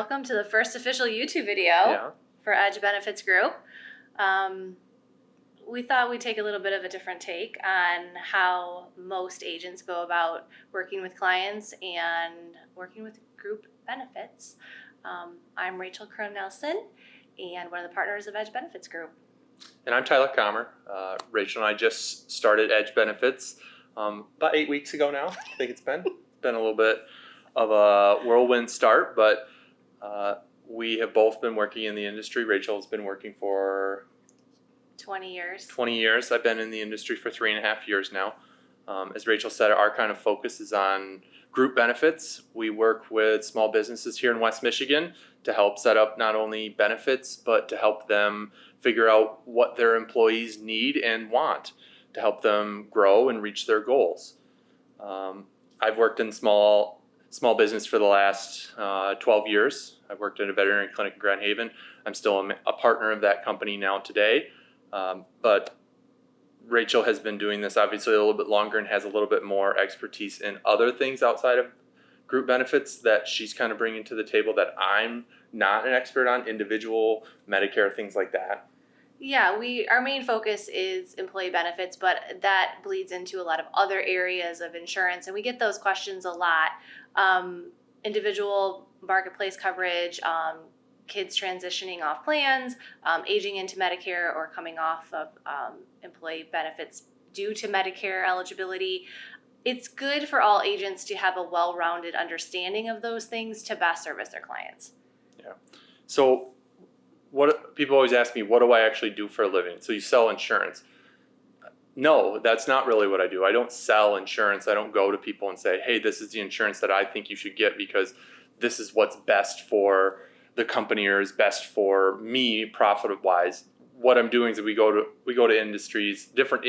welcome to the first official YouTube video for Edge Benefits Group. We thought we'd take a little bit of a different take on how most agents go about working with clients and working with group benefits. I'm Rachel Crone-Nelson and one of the partners of Edge Benefits Group. And I'm Tyler Comer. Rachel and I just started Edge Benefits about 8 weeks ago now. I think it's been a little bit of a whirlwind start, but we have both been working in the industry. Rachel's been working for 20 years. 20 years. I've been in the industry for 3.5 years now. As Rachel said, our kind of focus is on group benefits. We work with small businesses here in West Michigan to help set up not only benefits, but to help them figure out what their employees need and want to help them grow and reach their goals. I've worked in small business for the last 12 years. I've worked at a veterinary clinic in Grand Haven. I'm still a partner of that company now today. But Rachel has been doing this obviously a little bit longer and has a little bit more expertise in other things outside of group benefits that she's kind of bringing to the table that I'm not an expert on, individual, Medicare, things like that. Yeah, our main focus is employee benefits, but that bleeds into a lot of other areas of insurance, and we get those questions a lot. Individual marketplace coverage, kids transitioning off plans, aging into Medicare or coming off of employee benefits due to Medicare eligibility. It's good for all agents to have a well-rounded understanding of those things to best service their clients. Yeah. So what people always ask me, what do I actually do for a living? So you sell insurance. No, that's not really what I do. I don't sell insurance. I don't go to people and say, hey, this is the insurance that I think you should get because this is what's best for the company or is best for me profit-wise. What I'm doing is we go to industries, different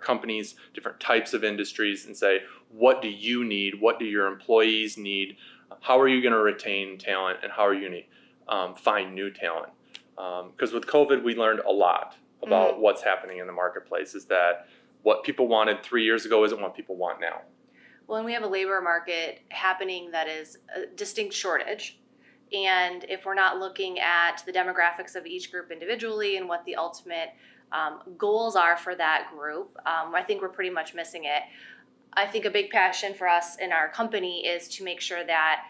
companies, different types of industries and say, what do you need? What do your employees need? How are you going to retain talent and how are you going to find new talent? Because with COVID, we learned a lot about what's happening in the marketplace is that what people wanted 3 years ago isn't what people want now. Well, and we have a labor market happening that is a distinct shortage. And if we're not looking at the demographics of each group individually and what the ultimate goals are for that group, I think we're pretty much missing it. I think a big passion for us in our company is to make sure that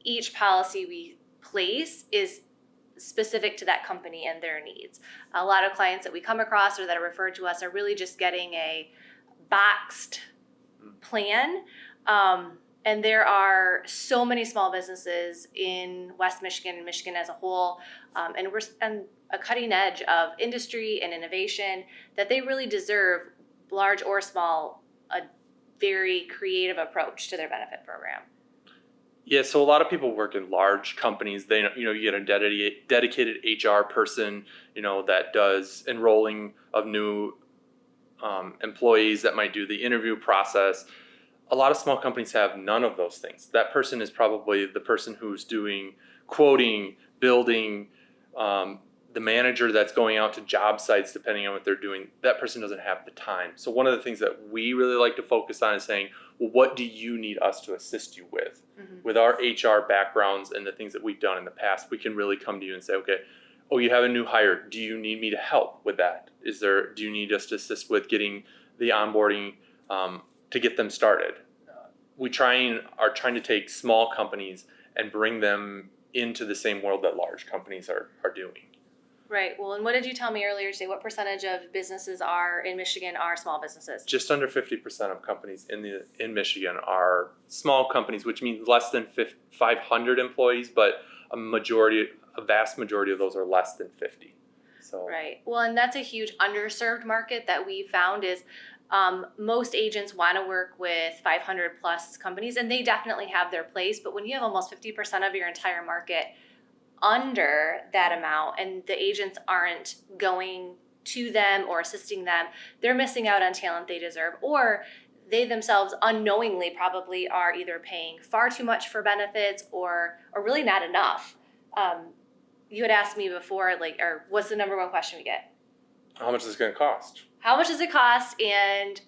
each policy we place is specific to that company and their needs. A lot of clients that we come across or that are referred to us are really just getting a boxed plan. And there are so many small businesses in West Michigan and Michigan as a whole, and we're on a cutting edge of industry and innovation that they really deserve, large or small, a very creative approach to their benefit program. Yeah, so a lot of people work in large companies. You get a dedicated HR person, that does enrolling of new employees that might do the interview process. A lot of small companies have none of those things. That person is probably the person who's doing quoting, building, the manager that's going out to job sites, depending on what they're doing. That person doesn't have the time. So one of the things that we really like to focus on is saying, well, what do you need us to assist you with? Mm-hmm. With our HR backgrounds and the things that we've done in the past, we can really come to you and say, okay, oh, you have a new hire. Do you need me to help with that? Do you need us to assist with getting the onboarding to get them started? We are trying to take small companies and bring them into the same world that large companies are doing. Right. Well, and what did you tell me earlier today? What percentage of businesses in Michigan are small businesses? Just under 50% of companies in Michigan are small companies, which means less than 500 employees, but a vast majority of those are less than 50. So. Right. Well, and that's a huge underserved market that we found is most agents want to work with 500 plus companies, and they definitely have their place. But when you have almost 50% of your entire market under that amount and the agents aren't going to them or assisting them, they're missing out on talent they deserve, or they themselves unknowingly probably are either paying far too much for benefits or really not enough. You had asked me before, or what's the number one question we get? How much is it going to cost? How much does it cost, and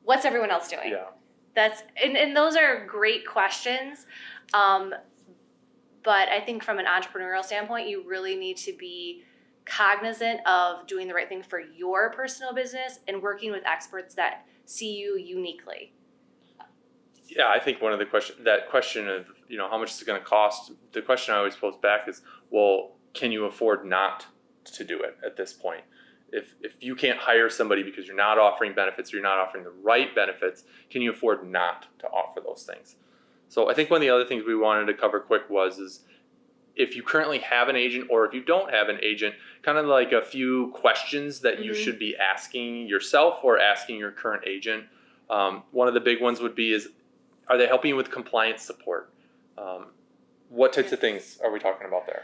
what's everyone else doing? Yeah. And those are great questions. But I think from an entrepreneurial standpoint, you really need to be cognizant of doing the right thing for your personal business and working with experts that see you uniquely. Yeah, I think one of the question of, how much is it going to cost? The question I always pose back is, well, can you afford not to do it at this point? If you can't hire somebody because you're not offering benefits, or you're not offering the right benefits, can you afford not to offer those things? So I think one of the other things we wanted to cover quick is if you currently have an agent, or if you don't have an agent, kind of like a few questions that you should be asking yourself or asking your current agent. One of the big ones would be are they helping you with compliance support? What types of things are we talking about there?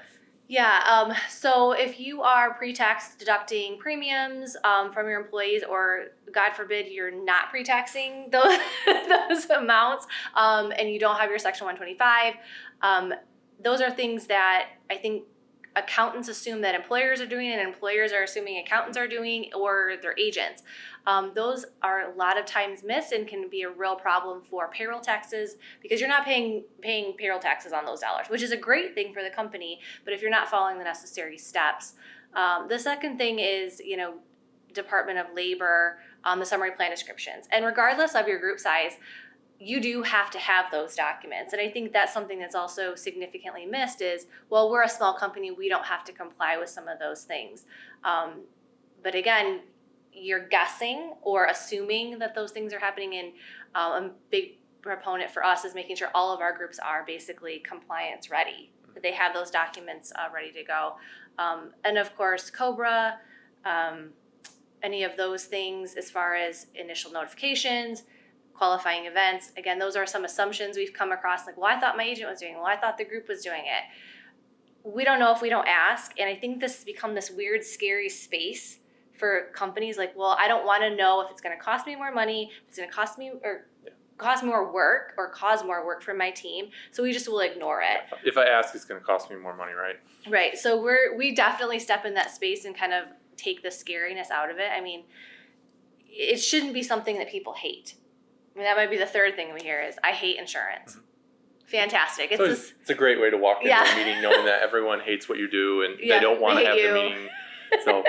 Yeah, so if you are pre-tax deducting premiums from your employees, or God forbid you're not pre-taxing those amounts, and you don't have your Section 125, those are things that I think accountants assume that employers are doing, and employers are assuming accountants are doing, or their agents. Those are a lot of times missed and can be a real problem for payroll taxes, because you're not paying payroll taxes on those dollars, which is a great thing for the company, but if you're not following the necessary steps. The second thing is, Department of Labor, the summary plan descriptions. And regardless of your group size, you do have to have those documents. And I think that's something that's also significantly missed is, well, we're a small company, we don't have to comply with some of those things. But again, you're guessing or assuming that those things are happening, and a big proponent for us is making sure all of our groups are basically compliance ready, that they have those documents ready to go. And of course, COBRA, any of those things as far as initial notifications, qualifying events. Again, those are some assumptions we've come across, like, well, I thought my agent was doing it. Well, I thought the group was doing it. We don't know if we don't ask. And I think this has become this weird, scary space for companies, like, well, I don't want to know if it's going to cost me more money, if it's going to cost me or cost more work or cause more work for my team. So we just will ignore it. If I ask, it's going to cost me more money, right? Right. So we definitely step in that space and kind of take the scariness out of it. I mean, it shouldn't be something that people hate. I mean, that might be the third thing we hear is, I hate insurance. Mm-hmm. Fantastic. It's a great way to walk into a meeting knowing that everyone hates what you do and they don't want to have the meeting. So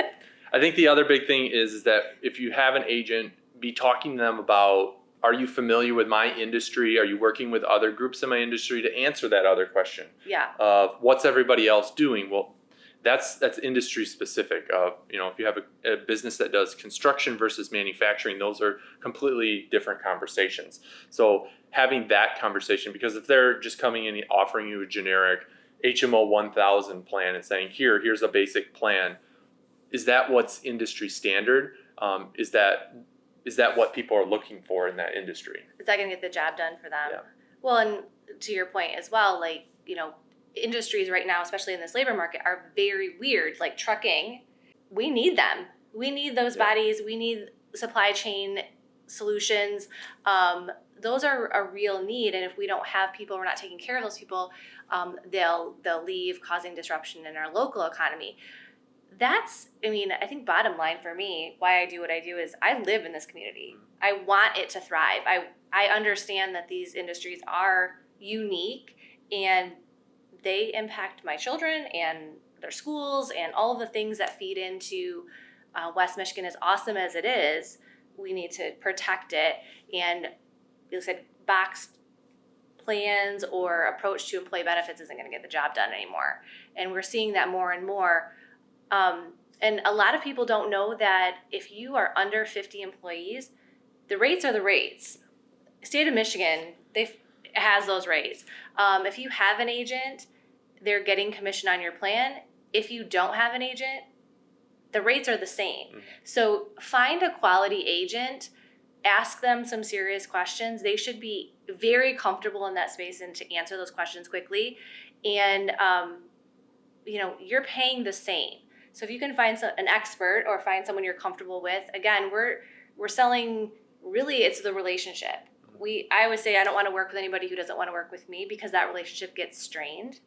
I think the other big thing is that if you have an agent, be talking to them about, are you familiar with my industry? Are you working with other groups in my industry, to answer that other question? Yeah. Of what's everybody else doing? Well, that's industry specific. If you have a business that does construction versus manufacturing, those are completely different conversations. So having that conversation, because if they're just coming in and offering you a generic HMO 1000 plan and saying, here's a basic plan, is that what's industry standard? Is that what people are looking for in that industry? Is that going to get the job done for them? Yeah. Well, and to your point as well, industries right now, especially in this labor market, are very weird. Like trucking, we need them. We need those bodies. We need supply chain solutions. Those are a real need. And if we don't have people, we're not taking care of those people, they'll leave, causing disruption in our local economy. I think bottom line for me, why I do what I do is I live in this community. I want it to thrive. I understand that these industries are unique and they impact my children and their schools and all of the things that feed into West Michigan. As awesome as it is, we need to protect it. And you said boxed plans or approach to employee benefits isn't going to get the job done anymore. And we're seeing that more and more. And a lot of people don't know that if you are under 50 employees, the rates are the rates. State of Michigan, has those rates. If you have an agent, they're getting commission on your plan. If you don't have an agent, the rates are the same. Mm-hmm. So find a quality agent, ask them some serious questions. They should be very comfortable in that space and to answer those questions quickly. And, you're paying the same. So if you can find an expert or find someone you're comfortable with, again, we're selling, really it's the relationship. I always say I don't want to work with anybody who doesn't want to work with me, because that relationship gets strained.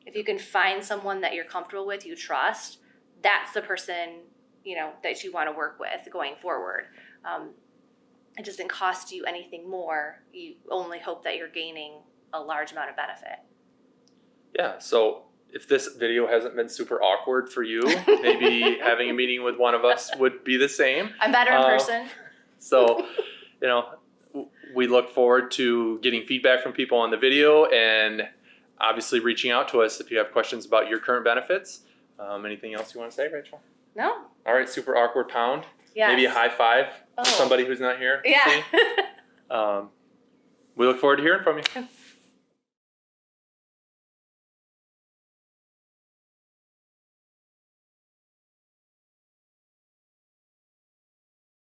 If you can find someone that you're comfortable with, you trust, that's the person, that you want to work with going forward. It doesn't cost you anything more. You only hope that you're gaining a large amount of benefit. Yeah, so if this video hasn't been super awkward for you, maybe having a meeting with one of us would be the same. I'm better in person. So, we look forward to getting feedback from people on the video and obviously reaching out to us if you have questions about your current benefits. Anything else you want to say, Rachel? No. All right, super awkward pound. Yes. Maybe a high five Oh. for somebody who's not here. Yeah. We look forward to hearing from you.